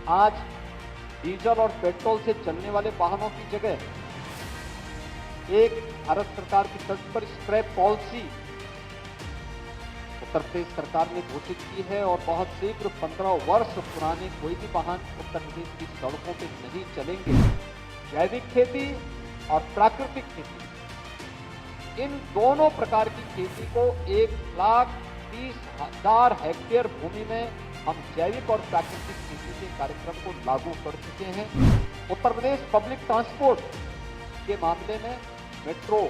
आज डीजल और पेट्रोल से चलने वाले वाहनों की जगह एक भारत सरकार की तर्ज पर स्क्रैप पॉलिसी उत्तर प्रदेश सरकार ने घोषित की है और बहुत शीघ्र 15 वर्ष पुराने कोई भी वाहन उत्तर प्रदेश की सड़कों पर नहीं चलेंगे। जैविक खेती और प्राकृतिक खेती, इन दोनों प्रकार की खेती को 1,30,000 हेक्टेयर भूमि में हम जैविक और प्राकृतिक खेती के कार्यक्रम को लागू कर चुके हैं। उत्तर प्रदेश पब्लिक ट्रांसपोर्ट के मामले में मेट्रो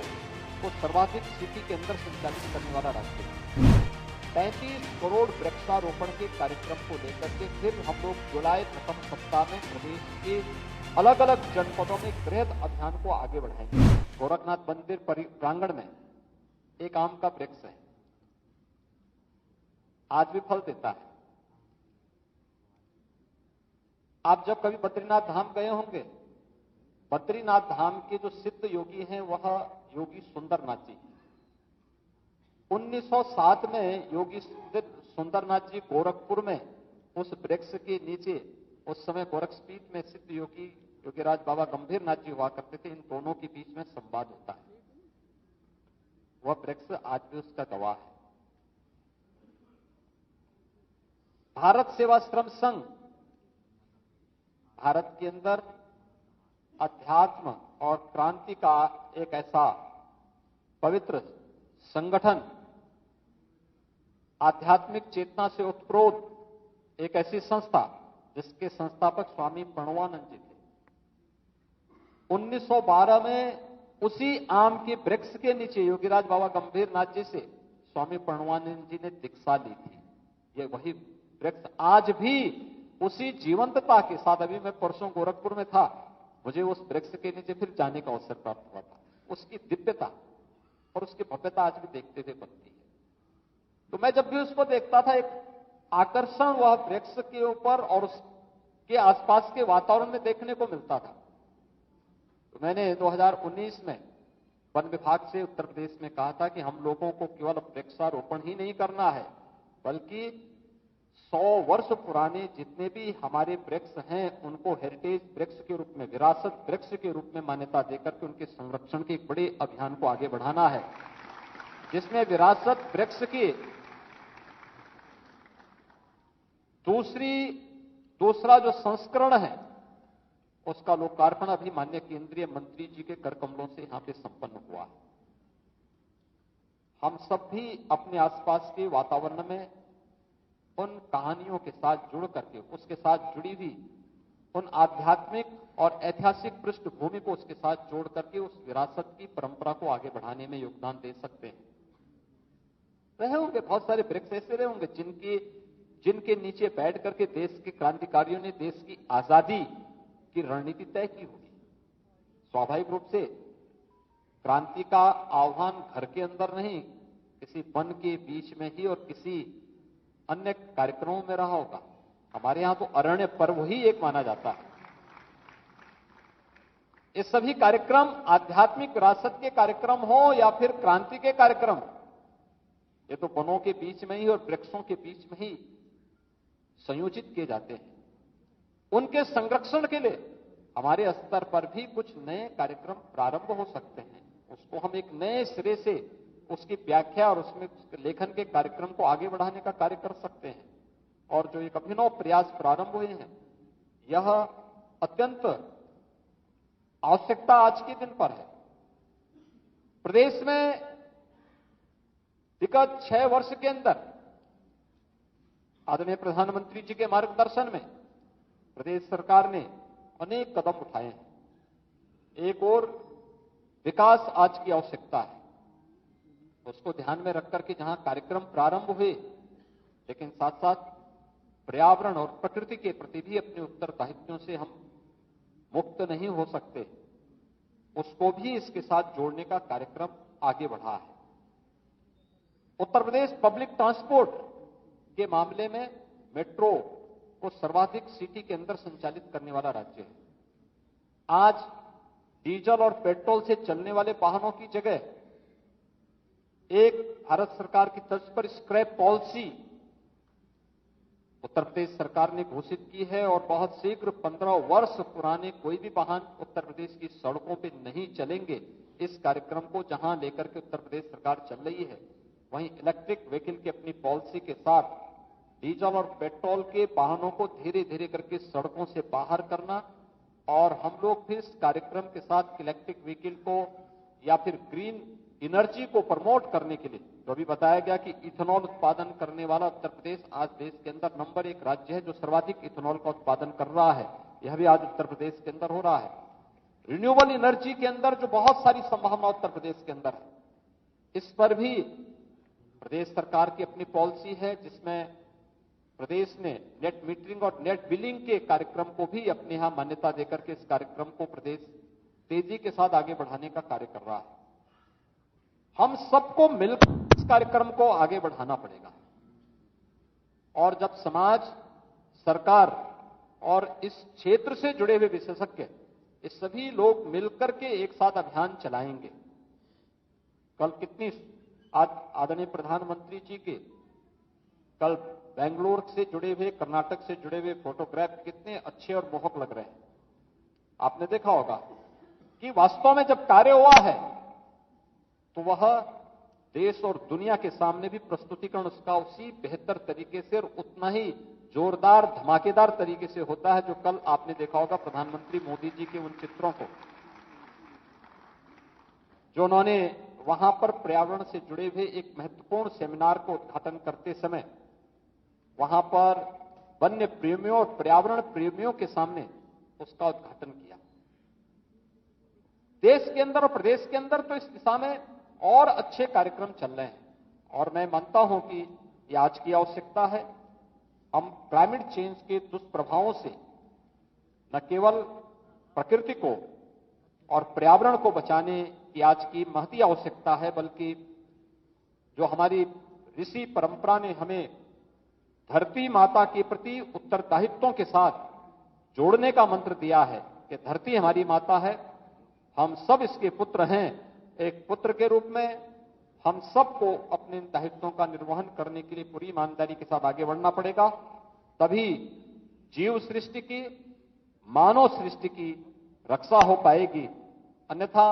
को सर्वाधिक सिटी के अंदर संचालित करने वाला राज्य है। 35 करोड़ वृक्षारोपण के कार्यक्रम को लेकर के फिर हम लोग जुलाई प्रथम सप्ताह में प्रदेश के अलग अलग जनपदों में बृहद अभियान को आगे बढ़ाएंगे। गोरखनाथ मंदिर प्रांगण में एक आम का वृक्ष है, आज भी फल देता है। आप जब कभी बद्रीनाथ धाम गए होंगे, बद्रीनाथ धाम के जो सिद्ध योगी हैं वह योगी सुंदरनाथ जी। 1907 में योगी सुंदरनाथ जी गोरखपुर में उस वृक्ष के नीचे, उस समय गोरखपीठ में सिद्ध योगी योगीराज बाबा गंभीरनाथ जी हुआ करते थे। इन दोनों के बीच में संवाद होता है। वह वृक्ष आज भी उसका गवाह है। भारत सेवाश्रम संघ भारत के अंदर अध्यात्म और क्रांति का एक ऐसा पवित्र संगठन, आध्यात्मिक चेतना से उत्प्रोत एक ऐसी संस्था जिसके संस्थापक स्वामी प्रणवानंद जी थे। 1912 में उसी आम के वृक्ष के नीचे योगीराज बाबा गंभीरनाथ जी से स्वामी प्रणवानंद जी ने दीक्षा ली थी। ये वही वृक्ष आज भी उसी जीवंतता के साथ, अभी मैं परसों गोरखपुर में था, मुझे उस वृक्ष के नीचे फिर जाने का अवसर प्राप्त हुआ था। उसकी दिव्यता और उसकी भव्यता आज भी देखते हुए बनती है। तो मैं जब भी उसको देखता था, एक आकर्षण वह वृक्ष के ऊपर और उसके आसपास के वातावरण में देखने को मिलता था। तो मैंने 2019 में वन विभाग से उत्तर प्रदेश में कहा था कि हम लोगों को केवल वृक्षारोपण ही नहीं करना है, बल्कि 100 वर्ष पुराने जितने भी हमारे वृक्ष हैं उनको हेरिटेज वृक्ष के रूप में, विरासत वृक्ष के रूप में मान्यता देकर के उनके संरक्षण के एक बड़े अभियान को आगे बढ़ाना है, जिसमें विरासत वृक्ष की दूसरा जो संस्करण है उसका लोकार्पण अभी माननीय केंद्रीय मंत्री जी के कर कमलों से यहां पे संपन्न हुआ है। हम सब भी अपने आसपास के वातावरण में उन कहानियों के साथ जुड़ करके, उसके साथ जुड़ी हुई उन आध्यात्मिक और ऐतिहासिक पृष्ठभूमि को उसके साथ जोड़ करके उस विरासत की परंपरा को आगे बढ़ाने में योगदान दे सकते हैं। रहे होंगे बहुत सारे वृक्ष ऐसे रहे होंगे जिनके नीचे बैठ करके देश के क्रांतिकारियों ने देश की आजादी की रणनीति तय की होगी। स्वाभाविक रूप से क्रांति का आह्वान घर के अंदर नहीं, किसी वन के बीच में ही और किसी अन्य कार्यक्रमों में रहा होगा। हमारे यहां तो अरण्य पर्व ही एक माना जाता है। ये सभी कार्यक्रम आध्यात्मिक विरासत के कार्यक्रम हो या फिर क्रांति के कार्यक्रम, ये तो वनों के बीच में ही और वृक्षों के बीच में ही संयोजित किए जाते हैं। उनके संरक्षण के लिए हमारे स्तर पर भी कुछ नए कार्यक्रम प्रारंभ हो सकते हैं। उसको हम एक नए सिरे से उसकी व्याख्या और उसमें लेखन के कार्यक्रम को आगे बढ़ाने का कार्य कर सकते हैं। और जो एक अभिनव प्रयास प्रारंभ हुए हैं, यह अत्यंत आवश्यकता आज के दिन पर है। प्रदेश में विगत 6 वर्ष के अंदर आदरणीय प्रधानमंत्री जी के मार्गदर्शन में प्रदेश सरकार ने अनेक कदम उठाए हैं। एक और विकास आज की आवश्यकता है, उसको ध्यान में रखकर के जहां कार्यक्रम प्रारंभ हुए, लेकिन साथ साथ पर्यावरण और प्रकृति के प्रति भी अपने उत्तरदायित्वों से हम मुक्त नहीं हो सकते, उसको भी इसके साथ जोड़ने का कार्यक्रम आगे बढ़ा है। उत्तर प्रदेश पब्लिक ट्रांसपोर्ट के मामले में मेट्रो को सर्वाधिक सिटी के अंदर संचालित करने वाला राज्य है। आज डीजल और पेट्रोल से चलने वाले वाहनों की जगह एक भारत सरकार की तर्ज पर स्क्रैप पॉलिसी उत्तर प्रदेश सरकार ने घोषित की है और बहुत शीघ्र 15 वर्ष पुराने कोई भी वाहन उत्तर प्रदेश की सड़कों पे नहीं चलेंगे। इस कार्यक्रम को जहां लेकर के उत्तर प्रदेश सरकार चल रही है, वहीं इलेक्ट्रिक व्हीकल की अपनी पॉलिसी के साथ डीजल और पेट्रोल के वाहनों को धीरे धीरे करके सड़कों से बाहर करना, और हम लोग भी इस कार्यक्रम के साथ इलेक्ट्रिक व्हीकल को या फिर ग्रीन एनर्जी को प्रमोट करने के लिए, जो अभी बताया गया कि इथेनॉल उत्पादन करने वाला उत्तर प्रदेश आज देश के अंदर नंबर 1 राज्य है जो सर्वाधिक इथेनॉल का उत्पादन कर रहा है। यह भी आज उत्तर प्रदेश के अंदर हो रहा है। रिन्यूएबल एनर्जी के अंदर जो बहुत सारी संभावना उत्तर प्रदेश के अंदर है, इस पर भी प्रदेश सरकार की अपनी पॉलिसी है, जिसमें प्रदेश ने नेट मीटरिंग और नेट बिलिंग के कार्यक्रम को भी अपने यहां मान्यता देकर के इस कार्यक्रम को प्रदेश तेजी के साथ आगे बढ़ाने का कार्य कर रहा है। हम सबको मिलकर इस कार्यक्रम को आगे बढ़ाना पड़ेगा, और जब समाज, सरकार और इस क्षेत्र से जुड़े हुए विशेषज्ञ, ये सभी लोग मिलकर के एक साथ अभियान चलाएंगे। कल कितनी आदरणीय प्रधानमंत्री जी के कल बेंगलोर से जुड़े हुए, कर्नाटक से जुड़े हुए फोटोग्राफ कितने अच्छे और मोहक लग रहे हैं। आपने देखा होगा कि वास्तव में जब कार्य हुआ है तो वह देश और दुनिया के सामने भी प्रस्तुतिकरण उसका उसी बेहतर तरीके से और उतना ही जोरदार, धमाकेदार तरीके से होता है, जो कल आपने देखा होगा प्रधानमंत्री मोदी जी के उन चित्रों को, जो उन्होंने वहां पर पर्यावरण से जुड़े हुए एक महत्वपूर्ण सेमिनार को उद्घाटन करते समय वहां पर वन्य प्रेमियों और पर्यावरण प्रेमियों के सामने उसका उद्घाटन किया। देश के अंदर और प्रदेश के अंदर तो इस दिशा में और अच्छे कार्यक्रम चल रहे हैं, और मैं मानता हूं कि ये आज की आवश्यकता है। हम क्लाइमेट चेंज के दुष्प्रभावों से न केवल प्रकृति को और पर्यावरण को बचाने की आज की महती आवश्यकता है, बल्कि जो हमारी ऋषि परंपरा ने हमें धरती माता के प्रति उत्तरदायित्वों के साथ जोड़ने का मंत्र दिया है कि धरती हमारी माता है, हम सब इसके पुत्र हैं। एक पुत्र के रूप में हम सबको अपने दायित्वों का निर्वहन करने के लिए पूरी ईमानदारी के साथ आगे बढ़ना पड़ेगा, तभी जीव सृष्टि की, मानव सृष्टि की रक्षा हो पाएगी। अन्यथा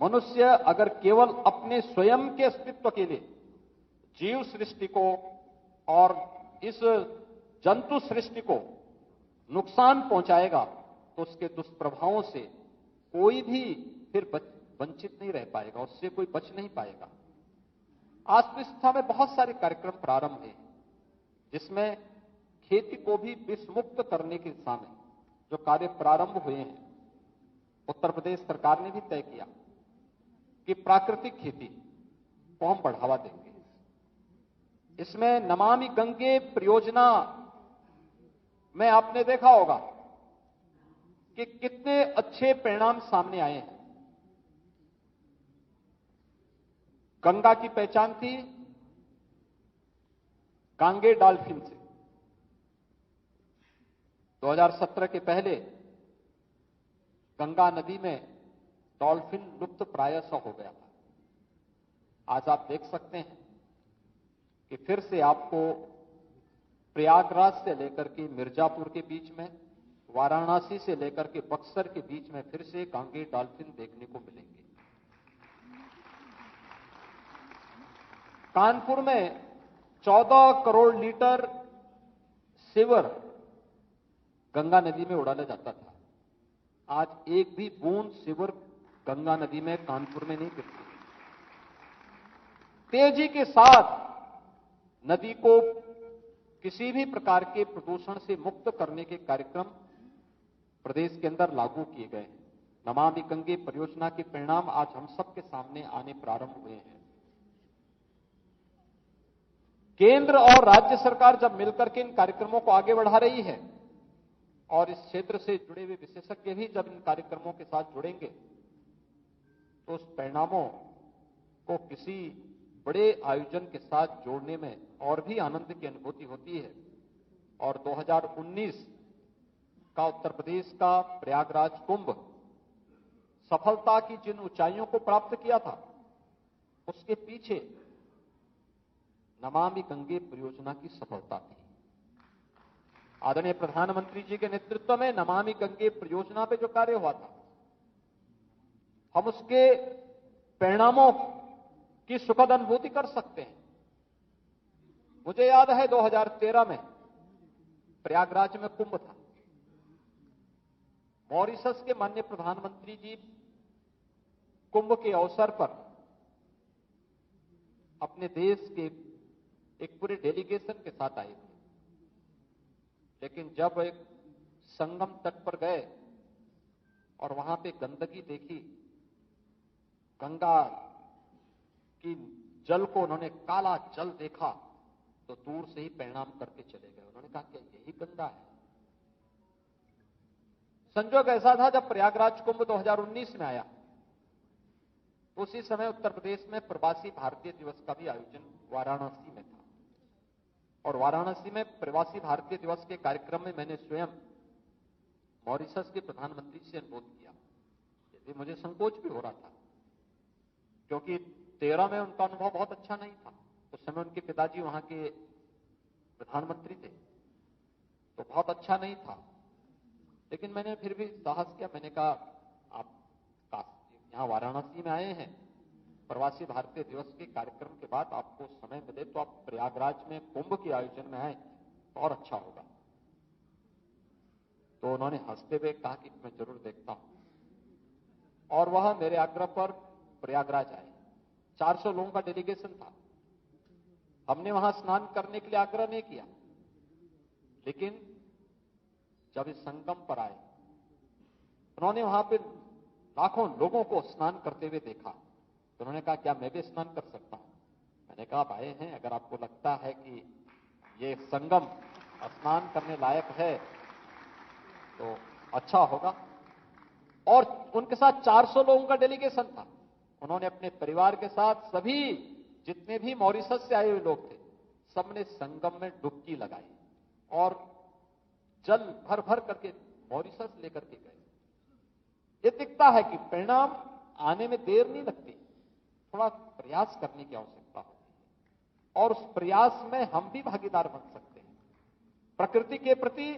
मनुष्य अगर केवल अपने स्वयं के अस्तित्व के लिए जीव सृष्टि को और इस जंतु सृष्टि को नुकसान पहुंचाएगा तो उसके दुष्प्रभावों से कोई भी फिर वंचित नहीं रह पाएगा, उससे कोई बच नहीं पाएगा। आज तो इस दिशा में बहुत सारे कार्यक्रम प्रारंभ हैं, जिसमें खेती को भी विषमुक्त करने की दिशा में जो कार्य प्रारंभ हुए हैं, उत्तर प्रदेश सरकार ने भी तय किया कि प्राकृतिक खेती को हम बढ़ावा देंगे। इसमें नमामि गंगे परियोजना में आपने देखा होगा कि कितने अच्छे परिणाम सामने आए हैं। गंगा की पहचान थी गांगे डॉल्फिन से। 2017 के पहले गंगा नदी में डॉल्फिन लुप्त प्राय सा हो गया था। आज आप देख सकते हैं कि फिर से आपको प्रयागराज से लेकर के मिर्जापुर के बीच में, वाराणसी से लेकर के बक्सर के बीच में फिर से गांगे डॉल्फिन देखने को मिलेंगे। कानपुर में 14 करोड़ लीटर सीवर गंगा नदी में उड़ाया जाता था। आज एक भी बूंद सीवर गंगा नदी में कानपुर में नहीं गिरती। तेजी के साथ नदी को किसी भी प्रकार के प्रदूषण से मुक्त करने के कार्यक्रम प्रदेश के अंदर लागू किए गए हैं। नमामि गंगे परियोजना के परिणाम आज हम सबके सामने आने प्रारंभ हुए हैं। केंद्र और राज्य सरकार जब मिलकर के इन कार्यक्रमों को आगे बढ़ा रही है और इस क्षेत्र से जुड़े हुए विशेषज्ञ भी जब इन कार्यक्रमों के साथ जुड़ेंगे तो उस परिणामों को किसी बड़े आयोजन के साथ जोड़ने में और भी आनंद की अनुभूति होती है। और 2019 का उत्तर प्रदेश का प्रयागराज कुंभ सफलता की जिन ऊंचाइयों को प्राप्त किया था, उसके पीछे नमामि गंगे परियोजना की सफलता थी। आदरणीय प्रधानमंत्री जी के नेतृत्व में नमामि गंगे परियोजना पे जो कार्य हुआ था, हम उसके परिणामों की सुखद अनुभूति कर सकते हैं। मुझे याद है 2013 में प्रयागराज में कुंभ था। मॉरिशस के माननीय प्रधानमंत्री जी कुंभ के अवसर पर अपने देश के एक पूरे डेलीगेशन के साथ आए थे, लेकिन जब एक संगम तट पर गए और वहां पे गंदगी देखी, गंगा की जल को उन्होंने काला जल देखा, तो दूर से ही परिणाम करके चले गए। उन्होंने कहा क्या यही गंगा है? संजोग ऐसा था जब प्रयागराज कुंभ 2019 में आया, उसी समय उत्तर प्रदेश में प्रवासी भारतीय दिवस का भी आयोजन वाराणसी में था। और वाराणसी में प्रवासी भारतीय दिवस के कार्यक्रम में मैंने स्वयं मॉरिशस के प्रधानमंत्री से अनुरोध किया। यदि मुझे संकोच भी हो रहा था, क्योंकि 13 में उनका अनुभव बहुत अच्छा नहीं था। उस समय उनके पिताजी वहां के प्रधानमंत्री थे, तो बहुत अच्छा नहीं था। लेकिन मैंने फिर भी साहस किया। मैंने कहा आप यहां वाराणसी में आए हैं, प्रवासी भारतीय दिवस के कार्यक्रम के बाद आपको समय मिले तो आप प्रयागराज में कुंभ के आयोजन में आए तो और अच्छा होगा। तो उन्होंने हंसते हुए कहा कि मैं जरूर देखता हूं। और वह मेरे आग्रह पर प्रयागराज आए। 400 लोगों का डेलीगेशन था। हमने वहां स्नान करने के लिए आग्रह नहीं किया, लेकिन जब इस संगम पर आए, उन्होंने वहां पे लाखों लोगों को स्नान करते हुए देखा, तो उन्होंने कहा क्या मैं भी स्नान कर सकता हूं? मैंने कहा आप आए हैं, अगर आपको लगता है कि ये संगम स्नान करने लायक है तो अच्छा होगा। और उनके साथ 400 लोगों का डेलीगेशन था। उन्होंने अपने परिवार के साथ सभी जितने भी मॉरिशस से आए हुए लोग थे, सबने संगम में डुबकी लगाई और जल भर भर करके मॉरिशस लेकर के गए। ये दिखता है कि परिणाम आने में देर नहीं लगती, थोड़ा प्रयास करने की आवश्यकता होती है और उस प्रयास में हम भी भागीदार बन सकते हैं। प्रकृति के प्रति,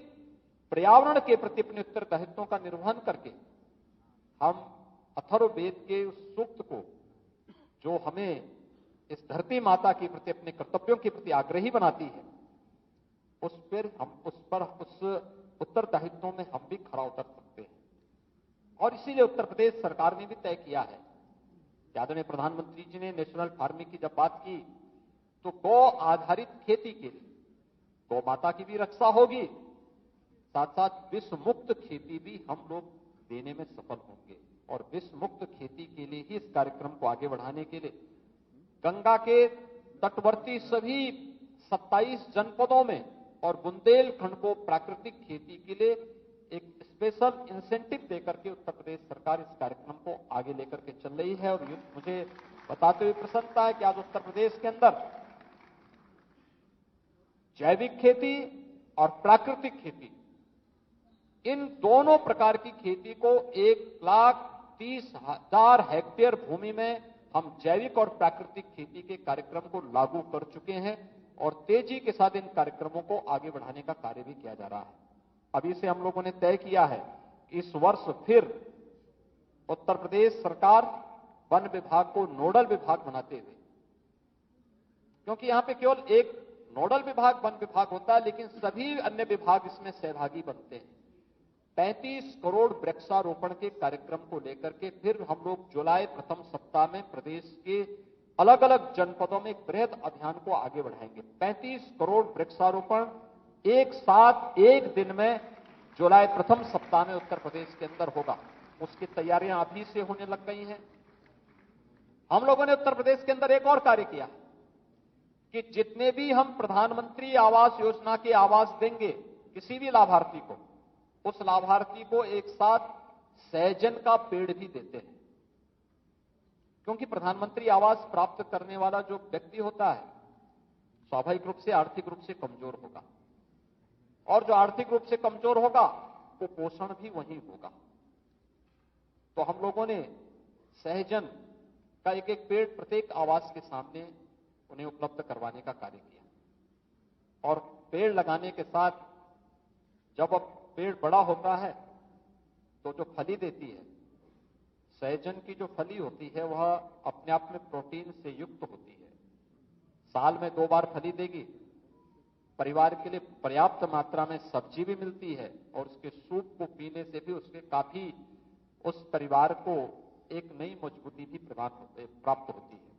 पर्यावरण के प्रति अपने उत्तरदायित्वों का निर्वहन करके हम अथर्ववेद के उस सूक्त को, जो हमें इस धरती माता के प्रति अपने कर्तव्यों के प्रति आग्रही बनाती है, उस उत्तरदायित्वों में हम भी खरा उतर सकते हैं। और इसीलिए उत्तर प्रदेश सरकार ने भी तय किया है। आदरणीय प्रधानमंत्री जी ने नेशनल फार्मिंग की जब बात की, तो गौ आधारित खेती के लिए गौ माता की भी रक्षा होगी, साथ साथ विष मुक्त खेती भी हम लोग देने में सफल होंगे। और विष मुक्त खेती के लिए ही इस कार्यक्रम को आगे बढ़ाने के लिए गंगा के तटवर्ती सभी 27 जनपदों में और बुंदेलखंड को प्राकृतिक खेती के लिए एक स्पेशल इंसेंटिव देकर के उत्तर प्रदेश सरकार इस कार्यक्रम को आगे लेकर के चल रही है। और मुझे बताते हुए प्रसन्नता है कि आज उत्तर प्रदेश के अंदर जैविक खेती और प्राकृतिक खेती, इन दोनों प्रकार की खेती को 1,30,000 हेक्टेयर भूमि में हम जैविक और प्राकृतिक खेती के कार्यक्रम को लागू कर चुके हैं और तेजी के साथ इन कार्यक्रमों को आगे बढ़ाने का कार्य भी किया जा रहा है। अभी से हम लोगों ने तय किया है कि इस वर्ष फिर उत्तर प्रदेश सरकार वन विभाग को नोडल विभाग बनाते हुए, क्योंकि यहां पे केवल एक नोडल विभाग वन विभाग होता है, लेकिन सभी अन्य विभाग इसमें सहभागी बनते हैं। 35 करोड़ वृक्षारोपण के कार्यक्रम को लेकर के फिर हम लोग जुलाई प्रथम सप्ताह में प्रदेश के अलग अलग जनपदों में एक बृहद अभियान को आगे बढ़ाएंगे। 35 करोड़ वृक्षारोपण एक साथ एक दिन में जुलाई प्रथम सप्ताह में उत्तर प्रदेश के अंदर होगा। उसकी तैयारियां अभी से होने लग गई हैं। हम लोगों ने उत्तर प्रदेश के अंदर एक और कार्य किया कि जितने भी हम प्रधानमंत्री आवास योजना के आवास देंगे किसी भी लाभार्थी को, उस लाभार्थी को एक साथ सहजन का पेड़ भी देते हैं। क्योंकि प्रधानमंत्री आवास प्राप्त करने वाला जो व्यक्ति होता है, स्वाभाविक रूप से आर्थिक रूप से कमजोर होगा, और जो आर्थिक रूप से कमजोर होगा वो पोषण भी वही होगा। तो हम लोगों ने सहजन का एक एक पेड़ प्रत्येक आवास के सामने उन्हें उपलब्ध करवाने का कार्य किया। और पेड़ लगाने के साथ जब अब पेड़ बड़ा होता है तो जो फली देती है, सहजन की जो फली होती है वह अपने आप में प्रोटीन से युक्त होती है। साल में 2 बार फली देगी, परिवार के लिए पर्याप्त मात्रा में सब्जी भी मिलती है और उसके सूप को पीने से भी उसके काफी उस परिवार को एक नई मजबूती भी प्राप्त होती है।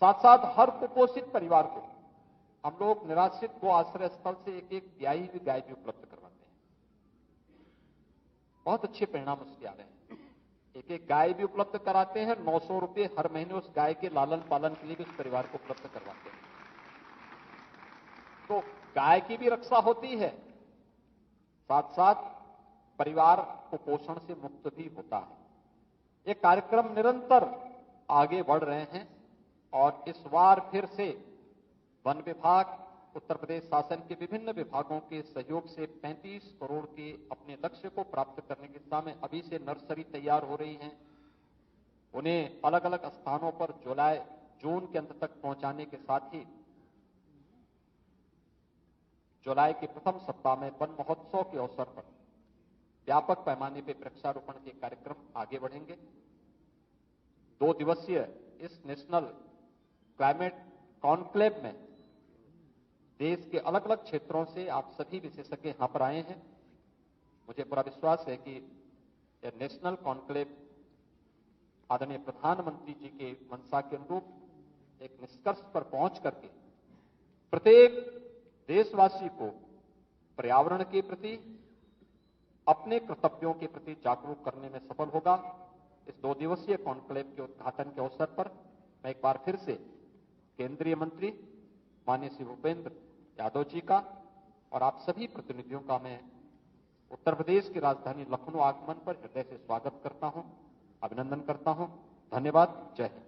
साथ साथ हर कुपोषित परिवार को हम लोग निराश्रित गो आश्रय स्थल से एक ब्याही हुई गाय भी उपलब्ध करवाते हैं। बहुत अच्छे परिणाम उसके आ रहे हैं। एक गाय भी उपलब्ध कराते हैं, 900 रुपए हर महीने उस गाय के लालन पालन के लिए भी उस परिवार को उपलब्ध करवाते हैं। तो गाय की भी रक्षा होती है, साथ साथ परिवार कुपोषण से मुक्त भी होता है। ये कार्यक्रम निरंतर आगे बढ़ रहे हैं और इस बार फिर से वन विभाग, उत्तर प्रदेश शासन के विभिन्न विभागों के सहयोग से 35 करोड़ के अपने लक्ष्य को प्राप्त करने की दिशा में अभी से नर्सरी तैयार हो रही हैं। उन्हें अलग अलग स्थानों पर जून के अंत तक पहुंचाने के साथ ही जुलाई के प्रथम सप्ताह में वन महोत्सव के अवसर पर व्यापक पैमाने पर वृक्षारोपण के कार्यक्रम आगे बढ़ेंगे। 2 दिवसीय इस नेशनल क्लाइमेट कॉन्क्लेव में देश के अलग अलग क्षेत्रों से आप सभी विशेषज्ञ यहां पर आए हैं। मुझे पूरा विश्वास है कि यह नेशनल कॉन्क्लेव आदरणीय प्रधानमंत्री जी के मंशा के अनुरूप एक निष्कर्ष पर पहुंच करके प्रत्येक देशवासी को पर्यावरण के प्रति, अपने कर्तव्यों के प्रति जागरूक करने में सफल होगा। इस 2 दिवसीय कॉन्क्लेव के उद्घाटन के अवसर पर मैं एक बार फिर से केंद्रीय मंत्री माननीय श्री भूपेंद्र यादव जी का और आप सभी प्रतिनिधियों का मैं उत्तर प्रदेश की राजधानी लखनऊ आगमन पर हृदय से स्वागत करता हूं, अभिनंदन करता हूं। धन्यवाद। जय हिंद।